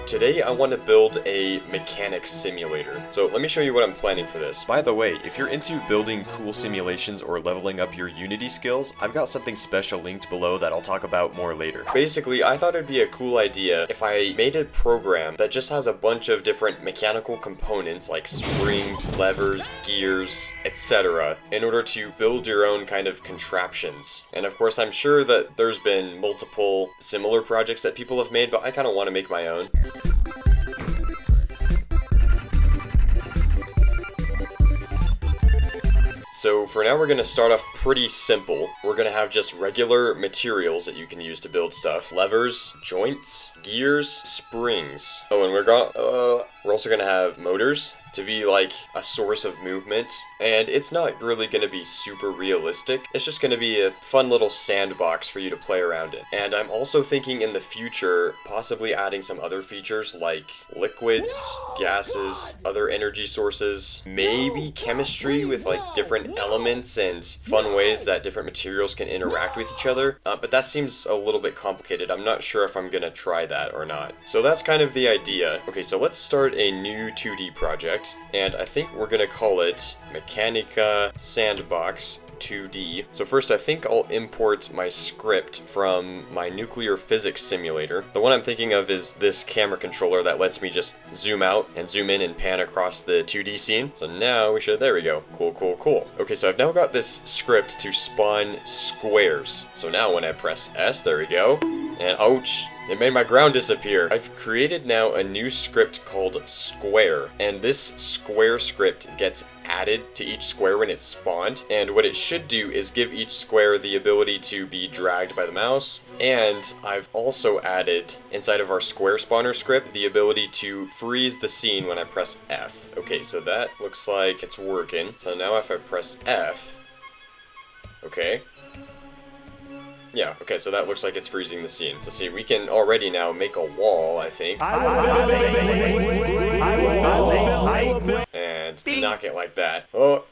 Today I want to build a mechanics simulator. So let me show you what I'm planning for this. By the way, if you're into building cool simulations or leveling up your Unity skills, I've got something special linked below that I'll talk about more later. Basically, I thought it'd be a cool idea if I made a program that just has a bunch of different mechanical components like springs, levers, gears, etc. in order to build your own kind of contraptions. And of course, I'm sure that there's been multiple similar projects that people have made, but I kind of want to make my own. So for now we're going to start off pretty simple. We're going to have just regular materials that you can use to build stuff. Levers, joints, gears, springs. Oh, and we're also going to have motors to be like a source of movement. And it's not really going to be super realistic. It's just going to be a fun little sandbox for you to play around in. And I'm also thinking in the future possibly adding some other features like liquids, gases, other energy sources, maybe chemistry with like different elements and fun ways that different materials can interact with each other. But that seems a little bit complicated. I'm not sure if I'm going to try that or not. So that's kind of the idea. Okay, so let's start a new 2D project. And I think we're going to call it Mechanica Sandbox 2D. So first I think I'll import my script from my nuclear physics simulator. The one I'm thinking of is this camera controller that lets me just zoom out and zoom in and pan across the 2D scene. So now we should, there we go. Cool, cool, cool. Okay, so I've now got this script to spawn squares. So now when I press S, there we go. And ouch, it made my ground disappear. I've created now a new script called square, and this square script gets added to each square when it's spawned, and what it should do is give each square the ability to be dragged by the mouse. And I've also added inside of our square spawner script the ability to freeze the scene when I press F. Okay, so that looks like it's working. So now if I press F, okay. Yeah, okay, so that looks like it's freezing the scene. So see, we can already now make a wall, I think. And knock it like that. Oh.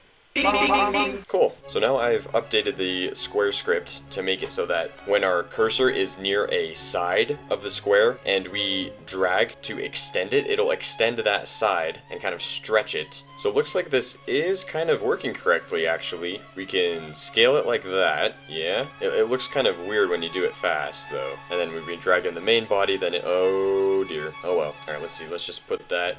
Cool. So now I've updated the square script to make it so that when our cursor is near a side of the square and we drag to extend it, it'll extend that side and kind of stretch it. So it looks like this is kind of working correctly, actually. We can scale it like that. Yeah. It looks kind of weird when you do it fast, though. And then when we drag in the main body, then it... Oh, dear. Oh, well. Alright, let's see. Let's just put that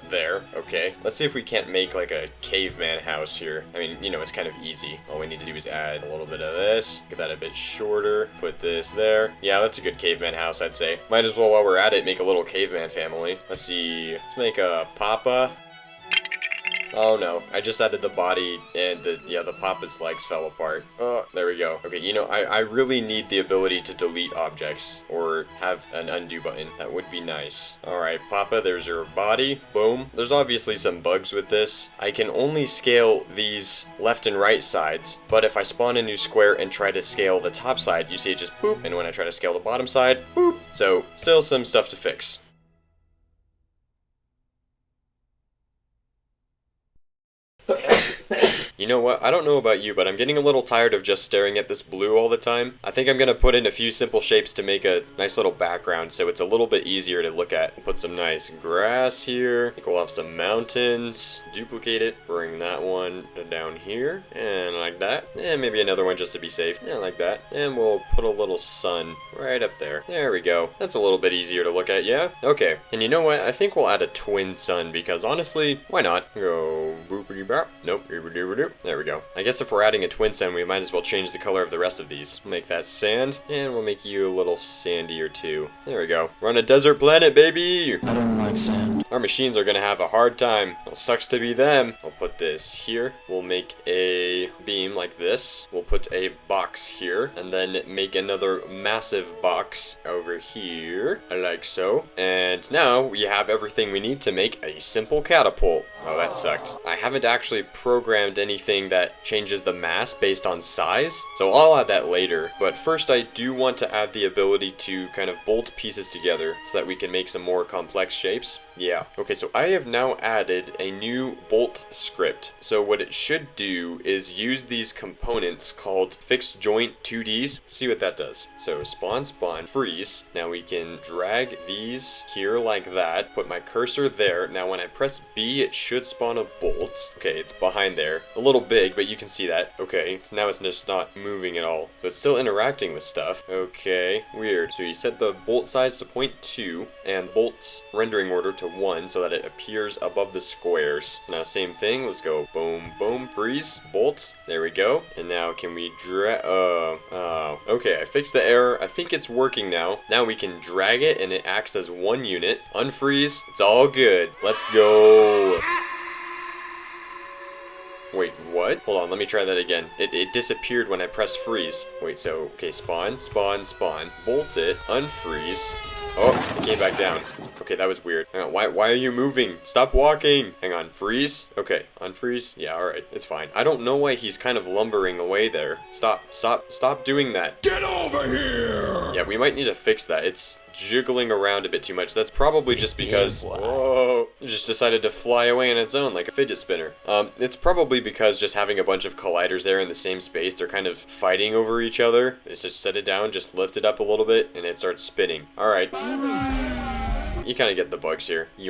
there. Okay. Let's see if we can't make, like, a caveman house here. I mean, you know, it's kind of easy. All we need to do is add a little bit of this, get that a bit shorter, put this there. Yeah, that's a good caveman house, I'd say. Might as well, while we're at it, make a little caveman family. Let's see. Let's make a papa. Oh no, I just added the body and the papa's legs fell apart. Oh, there we go. Okay, you know, I really need the ability to delete objects or have an undo button. That would be nice. Alright, Papa, there's your body. Boom. There's obviously some bugs with this. I can only scale these left and right sides, but if I spawn a new square and try to scale the top side, you see it just boop, and when I try to scale the bottom side, boop. So, still some stuff to fix. You know what, I don't know about you, but I'm getting a little tired of just staring at this blue all the time. I think I'm gonna put in a few simple shapes to make a nice little background so it's a little bit easier to look at. Put some nice grass here. I think we'll have some mountains. Duplicate it, bring that one down here, and like that. And maybe another one just to be safe. Yeah, like that. And we'll put a little sun right up there. There we go. That's a little bit easier to look at, yeah? Okay, and you know what, I think we'll add a twin sun because honestly, why not? Go boopity bop. Nope, doobity-doo. There we go. I guess if we're adding a twin sun, we might as well change the color of the rest of these. We'll make that sand, and we'll make you a little sandier too. There we go. We're on a desert planet, baby! I don't like sand. Our machines are gonna have a hard time. Well, sucks to be them. I'll put this here. We'll make a beam like this. We'll put a box here, and then make another massive box over here, like so. And now we have everything we need to make a simple catapult. Oh, that sucked. I haven't actually programmed anything that changes the mass based on size, so I'll add that later. But first I do want to add the ability to kind of bolt pieces together so that we can make some more complex shapes. Yeah. Okay, so I have now added a new bolt script. So what it should do is use these components called fixed joint 2Ds. Let's see what that does. So spawn, freeze. Now we can drag these here like that. Put my cursor there. Now when I press B, it should spawn a bolt. Okay, it's behind there. A little big, but you can see that. Okay, now it's just not moving at all. So it's still interacting with stuff. Okay, weird. So you set the bolt size to 0.2 and bolt's rendering order to 1 so that it appears above the squares. So now same thing. Let's go boom, boom, freeze, bolt. There we go. And now can we drag? Okay, I fixed the error. I think it's working now. Now we can drag it and it acts as one unit. Unfreeze. It's all good. Let's go. Wait, what? Hold on, let me try that again. It disappeared when I pressed freeze. Wait, so, okay, spawn, bolt it, unfreeze. Oh, it came back down. Okay, that was weird. Hang on, why are you moving? Stop walking. Hang on, freeze. Okay, unfreeze. Yeah, alright, it's fine. I don't know why he's kind of lumbering away there. Stop doing that. Get over here! Yeah, we might need to fix that. It's jiggling around a bit too much. That's probably just because, whoa, it just decided to fly away on its own like a fidget spinner. It's probably because just having a bunch of colliders there in the same space, they're kind of fighting over each other. It's just set it down, just lift it up a little bit, and it starts spinning. Alright. You kind of get the bugs here. I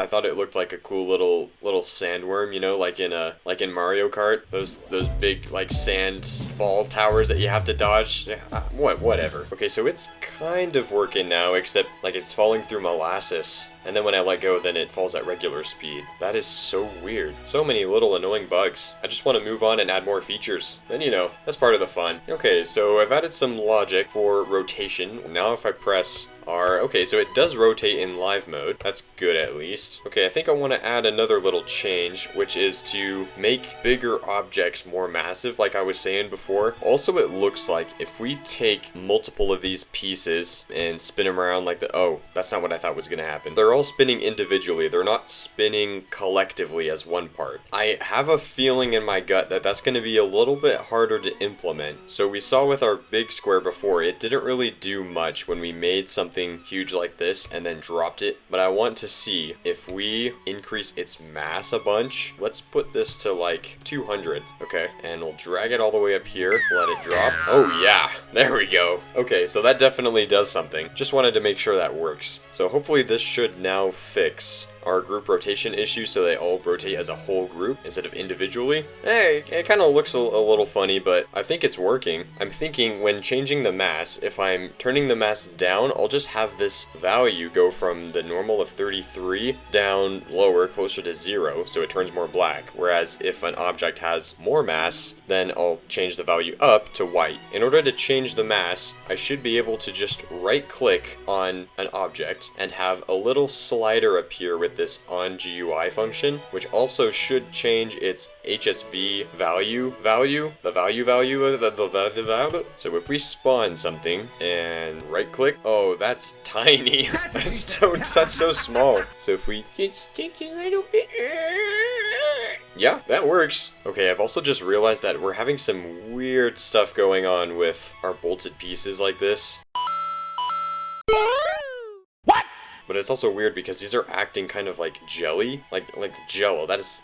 thought it looked like a cool little sandworm, you know, like in Mario Kart. Those big like sand ball towers that you have to dodge. Yeah, whatever. Okay, so it's kind of working now, except like it's falling through molasses. And then when I let go, then it falls at regular speed. That is so weird. So many little annoying bugs. I just want to move on and add more features. Then, you know, that's part of the fun. Okay, so I've added some logic for rotation. Now if I press R, okay, so it does rotate in live mode. That's good at least. Okay, I think I want to add another little change, which is to make bigger objects more massive, like I was saying before. Also, it looks like if we take multiple of these pieces and spin them around like the, oh, that's not what I thought was going to happen. They're all spinning individually. They're not spinning collectively as one part. I have a feeling in my gut that that's going to be a little bit harder to implement. So we saw with our big square before, it didn't really do much when we made something huge like this and then dropped it. But I want to see if we increase its mass a bunch. Let's put this to like 200. Okay, and we'll drag it all the way up here. Let it drop. Oh yeah, there we go. Okay, so that definitely does something. Just wanted to make sure that works. So hopefully this should now fix our group rotation issue so they all rotate as a whole group instead of individually. Hey, it kind of looks a little funny, but I think it's working. I'm thinking when changing the mass, if I'm turning the mass down, I'll just have this value go from the normal of 33 down lower, closer to 0, so it turns more black. Whereas if an object has more mass, then I'll change the value up to white. In order to change the mass, I should be able to just right-click on an object and have a little slider appear with this on GUI function, which also should change its HSV value the value of the value. So if we spawn something and right click, oh, that's tiny. that's so small. So if we just take a little bit, yeah, that works. Okay, I've also just realized that we're having some weird stuff going on with our bolted pieces like this. But it's also weird because these are acting kind of like jelly, like jello. That is,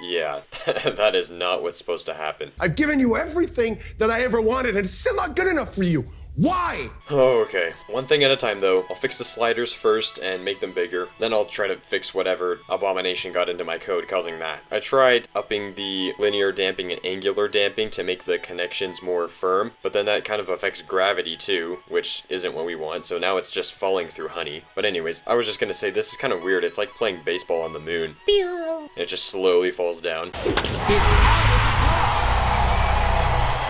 yeah, that is not what's supposed to happen. I've given you everything that I ever wanted and it's still not good enough for you. Why? Oh, okay. One thing at a time, though. I'll fix the sliders first and make them bigger. Then I'll try to fix whatever abomination got into my code causing that. I tried upping the linear damping and angular damping to make the connections more firm, but then that kind of affects gravity too, which isn't what we want, so now it's just falling through honey. But anyways, I was just gonna say this is kind of weird. It's like playing baseball on the moon. And it just slowly falls down.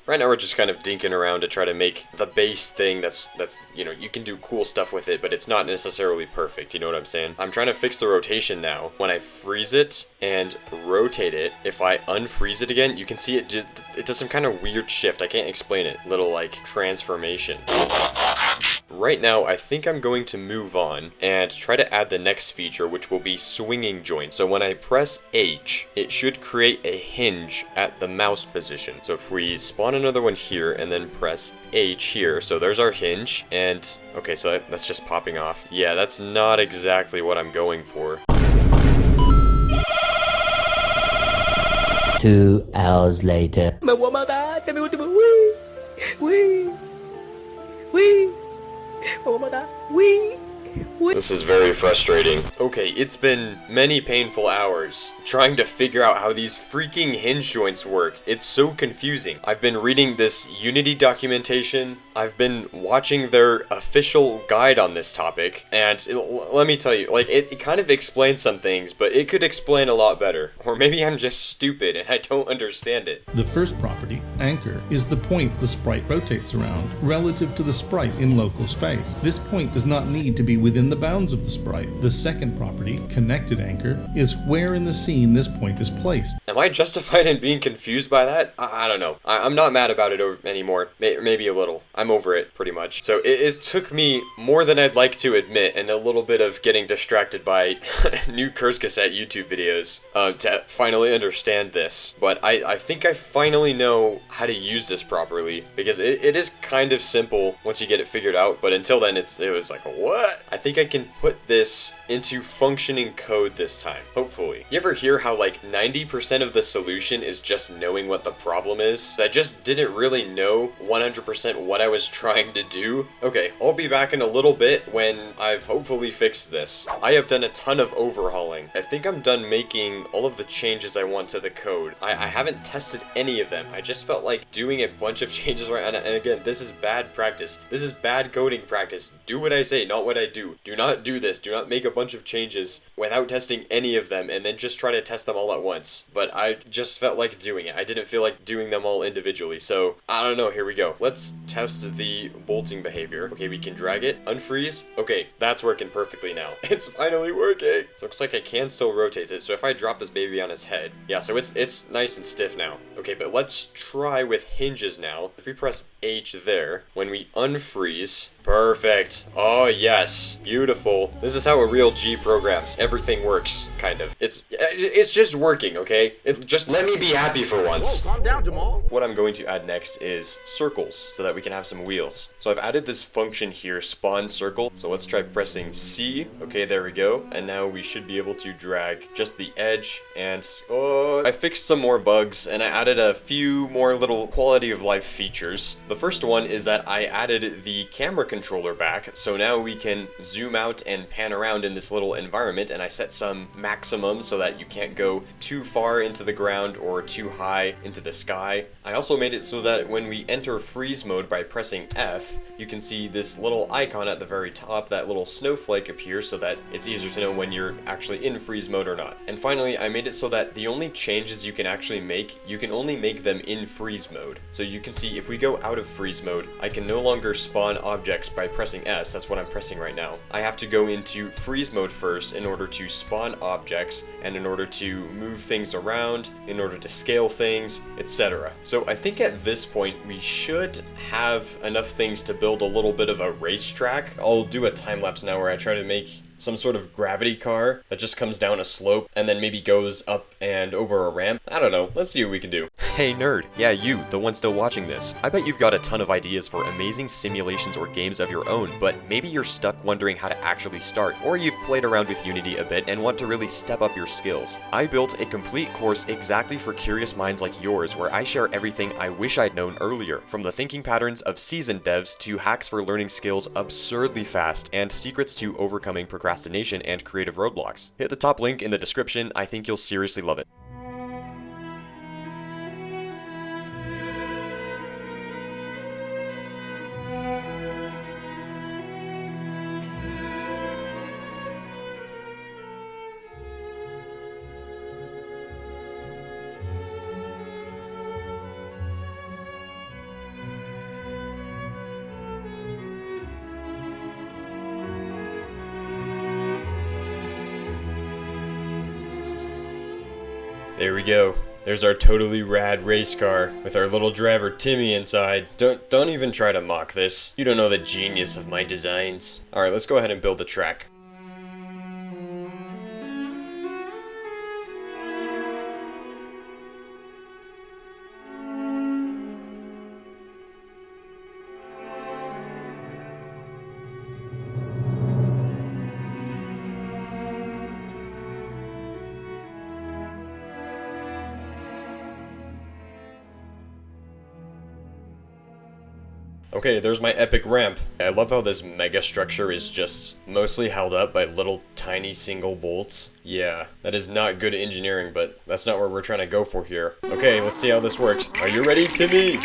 Right now we're just kind of dinking around to try to make the base thing that's you know, you can do cool stuff with it, but it's not necessarily perfect, you know what I'm saying? I'm trying to fix the rotation now. When I freeze it and rotate it, if I unfreeze it again, you can see it does some kind of weird shift. I can't explain it. Little like transformation. right now I think I'm going to move on and try to add the next feature, which will be swinging joint. So when I press H, it should create a hinge at the mouse position. So if we spawn another one here and then press H here, so there's our hinge, and okay, so that's just popping off. Yeah, that's not exactly what I'm going for. 2 hours later. This is very frustrating. Okay, it's been many painful hours trying to figure out how these freaking hinge joints work. It's so confusing. I've been reading this Unity documentation. I've been watching their official guide on this topic, and let me tell you, like, it kind of explains some things, but it could explain a lot better. Or maybe I'm just stupid and I don't understand it. The first property, anchor, is the point the sprite rotates around, relative to the sprite in local space. This point does not need to be within the bounds of the sprite. The second property, connected anchor, is where in the scene this point is placed. Am I justified in being confused by that? I don't know. I'm not mad about it anymore. Maybe a little. I'm over it, pretty much. So it took me more than I'd like to admit, and a little bit of getting distracted by new Curse Cassette YouTube videos to finally understand this. But I think I finally know how to use this properly, because it is kind of simple once you get it figured out, but until then it was like, what? I think I can put this into functioning code this time, hopefully. You ever hear how like 90% of the solution is just knowing what the problem is? I just didn't really know 100% what I was trying to do. Okay, I'll be back in a little bit when I've hopefully fixed this. I have done a ton of overhauling. I think I'm done making all of the changes I want to the code. I haven't tested any of them. I just felt like doing a bunch of changes right, and again, this is bad practice. This is bad coding practice. Do what I say, not what I do. Do not do this. Do not make a bunch of changes without testing any of them and then just try to test them all at once. But I just felt like doing it. I didn't feel like doing them all individually. So I don't know. Here we go. Let's test the bolting behavior. Okay, we can drag it, unfreeze. Okay, that's working perfectly now. It's finally working. Looks like I can still rotate it. So if I drop this baby on his head, yeah, so it's nice and stiff now. Okay, but let's try with hinges now. If we press H there, when we unfreeze, perfect. Oh yes, beautiful. This is how a real G programs. Everything works, kind of. It's just working, okay? Just let me be happy for once. Whoa, calm down, Jamal. What I'm going to add next is circles, so that we can have some wheels. So I've added this function here, spawn circle. So let's try pressing C. Okay, there we go. And now we should be able to drag just the edge, and I fixed some more bugs, and I added a few more little quality of life features. The first one is that I added the camera controller back, so now we can zoom out and pan around in this little environment, and I set some maximum so that you can't go too far into the ground or too high into the sky. I also made it so that when we enter freeze mode by pressing F, you can see this little icon at the very top, that little snowflake appears, so that it's easier to know when you're actually in freeze mode or not. And finally, I made it so that the only changes you can actually make, you can only make them in freeze mode. So you can see if we go out of freeze mode, I can no longer spawn objects by pressing S. That's what I'm pressing right now. I have to go into freeze mode first in order to spawn objects, and in order to move things around, in order to scale things, etc. So I think at this point we should have enough things to build a little bit of a racetrack. I'll do a time lapse now where I try to make some sort of gravity car that just comes down a slope and then maybe goes up and over a ramp. I don't know. Let's see what we can do. Hey nerd, yeah, you, the one still watching this. I bet you've got a ton of ideas for amazing simulations or games of your own, but maybe you're stuck wondering how to actually start, or you've played around with Unity a bit and want to really step up your skills. I built a complete course exactly for curious minds like yours, where I share everything I wish I'd known earlier, from the thinking patterns of seasoned devs to hacks for learning skills absurdly fast, and secrets to overcoming procrastination and creative roadblocks. Hit the top link in the description. I think you'll seriously love it. There we go. there's our totally rad race car with our little driver Timmy inside. Don't even try to mock this. You don't know the genius of my designs. Alright, let's go ahead and build the track. Okay, there's my epic ramp. I love how this mega structure is just mostly held up by little tiny single bolts. Yeah, that is not good engineering, but that's not what we're trying to go for here. Okay, let's see how this works. Are you ready, Timmy?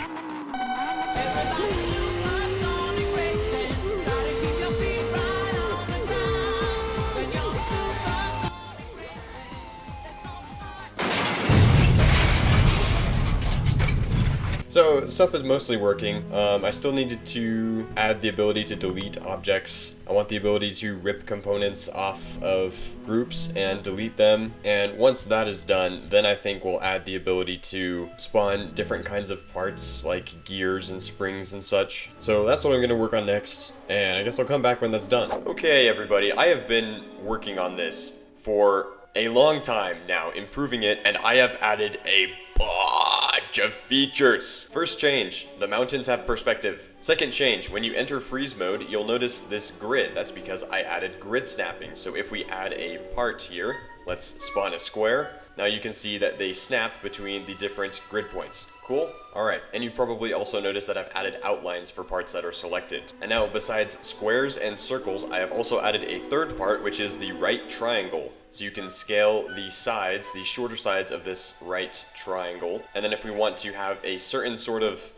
So, stuff is mostly working. I still needed to add the ability to delete objects. I want the ability to rip components off of groups and delete them. And once that is done, then I think we'll add the ability to spawn different kinds of parts like gears and springs and such. So that's what I'm gonna work on next. And I guess I'll come back when that's done. Okay, everybody, I have been working on this for a long time now, improving it, and I have added a bunch of features. First change, the mountains have perspective. Second change, when you enter freeze mode, you'll notice this grid. That's because I added grid snapping. So if we add a part here, let's spawn a square. Now you can see that they snap between the different grid points. Cool? Alright, and you probably also noticed that I've added outlines for parts that are selected. And now, besides squares and circles, I have also added a third part, which is the right triangle. So you can scale the sides, the shorter sides of this right triangle. And then if we want to have a certain sort of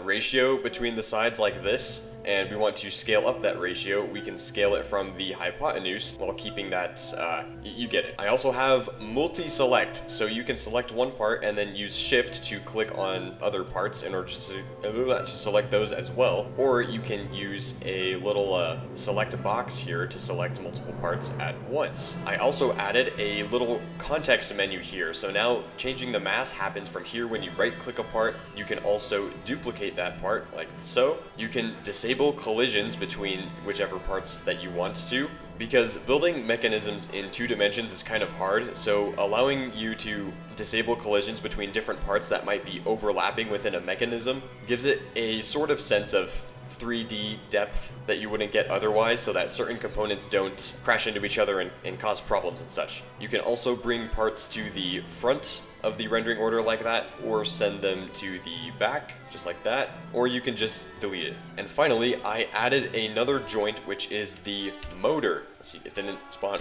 ratio between the sides like this, and we want to scale up that ratio, we can scale it from the hypotenuse while keeping that, you get it. I also have multi-select, so you can select one part and then use shift to click on other parts in order to select those as well. Or you can use a little select box here to select multiple parts at once. I also added a little context menu here, so now changing the mass happens from here. When you right click a part, you can also duplicate that part like so. You can disable collisions between whichever parts that you want to, because building mechanisms in 2 dimensions is kind of hard, so allowing you to disable collisions between different parts that might be overlapping within a mechanism gives it a sort of sense of 3D depth that you wouldn't get otherwise, so that certain components don't crash into each other and cause problems and such. You can also bring parts to the front of the rendering order like that, or send them to the back, just like that, or you can just delete it. And finally, I added another joint, which is the motor. Let's see, it didn't spawn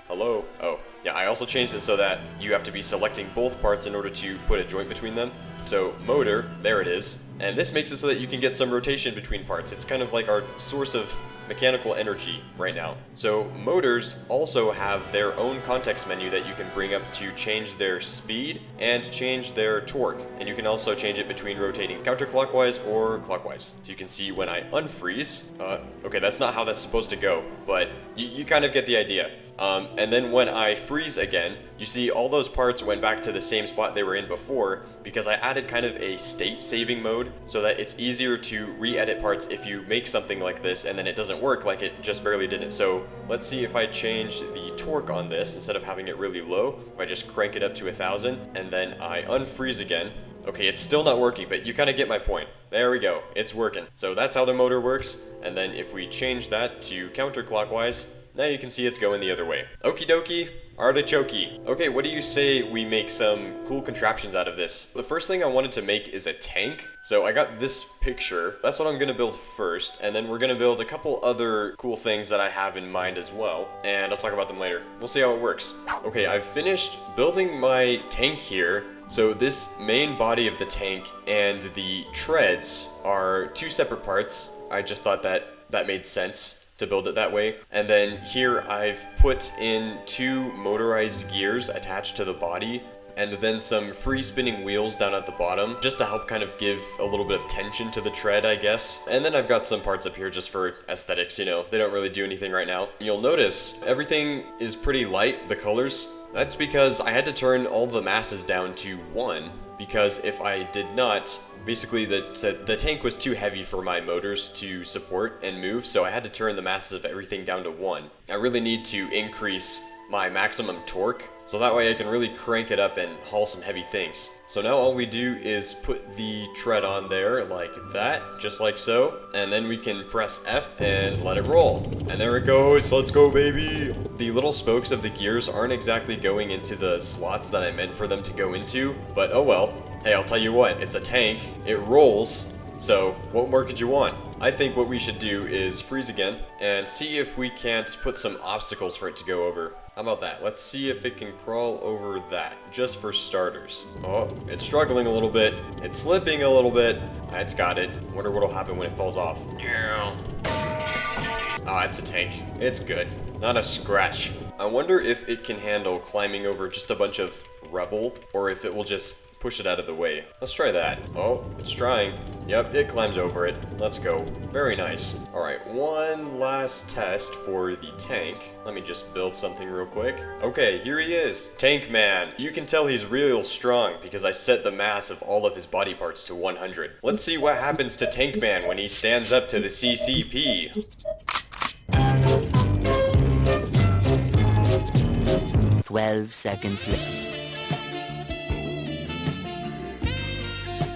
hello? Oh, yeah, I also changed it so that you have to be selecting both parts in order to put a joint between them. So, motor, there it is. And this makes it so that you can get some rotation between parts. It's kind of like our source of mechanical energy right now. So, motors also have their own context menu that you can bring up to change their speed and change their torque. And you can also change it between rotating counterclockwise or clockwise. So you can see when I unfreeze, okay, that's not how that's supposed to go, but you kind of get the idea. And then when I freeze again, you see all those parts went back to the same spot they were in before, because I added kind of a state saving mode so that it's easier to re-edit parts if you make something like this and then it doesn't work, like it just barely didn't. So let's see if I change the torque on this instead of having it really low. If I just crank it up to 1000 and then I unfreeze again. Okay, it's still not working, but you kind of get my point. There we go, it's working. So that's how the motor works. And then if we change that to counterclockwise, now you can see it's going the other way. Okie dokie, artichoke. Okay, what do you say we make some cool contraptions out of this? The first thing I wanted to make is a tank. So I got this picture. That's what I'm gonna build first. And then we're gonna build a couple other cool things that I have in mind as well. And I'll talk about them later. We'll see how it works. Okay, I've finished building my tank here. So this main body of the tank and the treads are 2 separate parts. I just thought that made sense to build it that way. And then here I've put in 2 motorized gears attached to the body, and then some free spinning wheels down at the bottom, just to help kind of give a little bit of tension to the tread, I guess. And then I've got some parts up here just for aesthetics, you know, they don't really do anything right now. You'll notice everything is pretty light, the colors. That's because I had to turn all the masses down to 1, because if I did not, basically the tank was too heavy for my motors to support and move, so I had to turn the masses of everything down to 1. I really need to increase my maximum torque, so that way I can really crank it up and haul some heavy things. So now all we do is put the tread on there like that, just like so, and then we can press F and let it roll. And there it goes, let's go baby! The little spokes of the gears aren't exactly going into the slots that I meant for them to go into, but oh well. Hey, I'll tell you what, it's a tank, it rolls, so what more could you want? I think what we should do is freeze again and see if we can't put some obstacles for it to go over. How about that? Let's see if it can crawl over that, just for starters. Oh, it's struggling a little bit. It's slipping a little bit. It's got it. Wonder what'll happen when it falls off. Ah, it's a tank. It's good. Not a scratch. I wonder if it can handle climbing over just a bunch of rubble, or if it will just push it out of the way. Let's try that. Oh, it's trying. Yep, it climbs over it. Let's go. Very nice. Alright, one last test for the tank. Let me just build something real quick. Okay, here he is. Tank Man. You can tell he's real strong because I set the mass of all of his body parts to 100. Let's see what happens to Tank Man when he stands up to the CCP. 12 seconds later.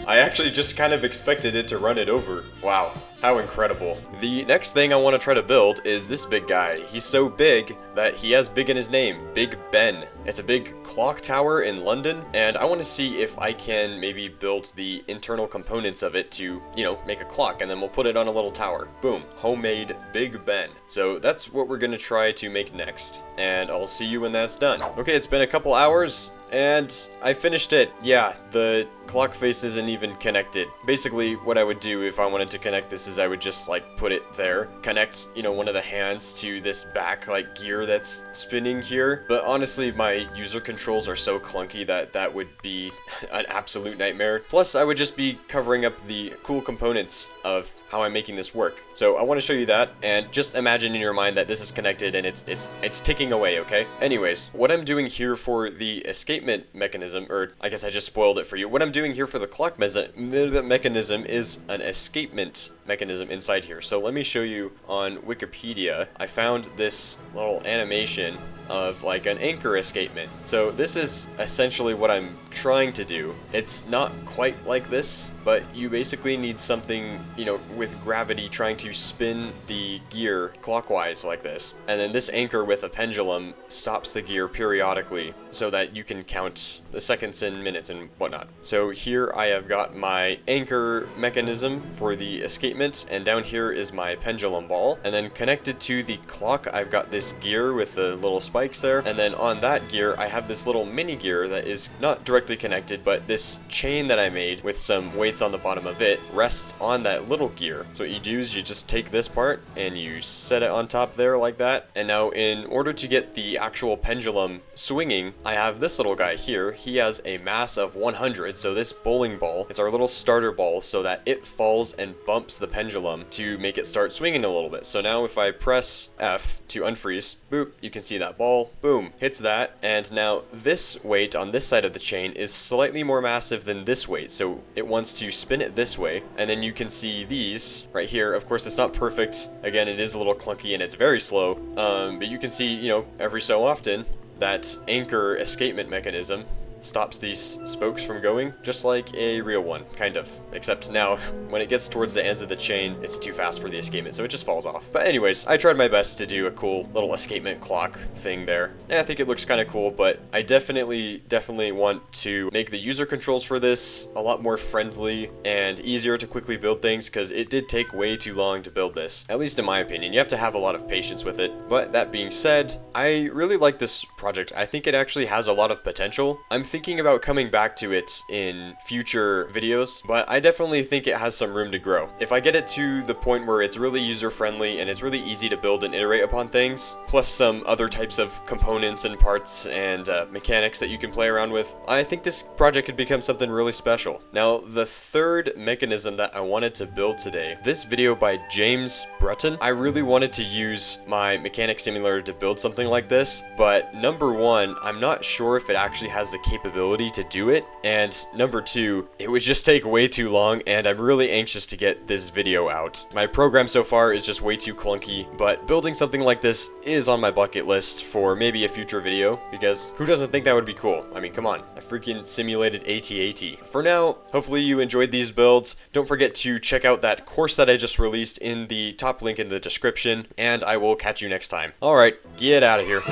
I actually just kind of expected it to run it over. Wow, how incredible. The next thing I want to try to build is this big guy. He's so big that he has big in his name, Big Ben. It's a big clock tower in London, and I want to see if I can maybe build the internal components of it to, you know, make a clock, and then we'll put it on a little tower. Boom, homemade Big Ben. So that's what we're going to try to make next, and I'll see you when that's done. Okay, it's been a couple hours, and I finished it. Yeah, the clock face isn't even connected. Basically, what I would do if I wanted to connect this is I would just like put it there, connect, you know, one of the hands to this back like gear that's spinning here. But honestly, my user controls are so clunky that that would be an absolute nightmare. Plus, I would just be covering up the cool components of how I'm making this work. So I want to show you that, and just imagine in your mind that this is connected and it's ticking away, okay? Anyways, what I'm doing here for the escapement mechanism, or I guess I just spoiled it for you. What I'm doing here for the clock mechanism is an escapement mechanism inside here. So let me show you on Wikipedia. I found this little animation of like an anchor escapement. So this is essentially what I'm trying to do. It's not quite like this, but you basically need something, you know, with gravity trying to spin the gear clockwise like this. And then this anchor with a pendulum stops the gear periodically so that you can count the seconds and minutes and whatnot. So here I have got my anchor mechanism for the escapement, and down here is my pendulum ball. And then connected to the clock, I've got this gear with the little spikes there. And then on that gear, I have this little mini gear that is not directly connected, but this chain that I made with some weights on the bottom of it rests on that little gear. So what you do is you just take this part and you set it on top there like that. And now in order to get the actual pendulum swinging, I have this little guy here. He has a mass of 100. So this bowling ball is our little starter ball so that it falls and bumps the pendulum to make it start swinging a little bit. So now if I press F to unfreeze, boop, you can see that ball, boom, hits that. And now this weight on this side of the chain is slightly more massive than this weight. So it wants to spin it this way. And then you can see these right here. Of course, it's not perfect. Again, it is a little clunky and it's very slow. But you can see, you know, every so often that anchor escapement mechanism stops these spokes from going, just like a real one, kind of. Except now, when it gets towards the ends of the chain, it's too fast for the escapement, so it just falls off. But anyways, I tried my best to do a cool little escapement clock thing there. And I think it looks kind of cool, but I definitely want to make the user controls for this a lot more friendly and easier to quickly build things, because it did take way too long to build this. At least in my opinion. You have to have a lot of patience with it. But that being said, I really like this project. I think it actually has a lot of potential. I'm thinking about coming back to it in future videos, but I definitely think it has some room to grow. If I get it to the point where it's really user-friendly and it's really easy to build and iterate upon things, plus some other types of components and parts and mechanics that you can play around with, I think this project could become something really special. Now, the third mechanism that I wanted to build today, this video by James Breton, I really wanted to use my mechanic simulator to build something like this, but number one, I'm not sure if it actually has the capability to do it, and number two, it would just take way too long, and I'm really anxious to get this video out. My program so far is just way too clunky, but building something like this is on my bucket list for maybe a future video, because who doesn't think that would be cool? I mean, come on, a freaking simulated AT-AT. For now, hopefully you enjoyed these builds. Don't forget to check out that course that I just released in the top link in the description, and I will catch you next time. Alright, get out of here.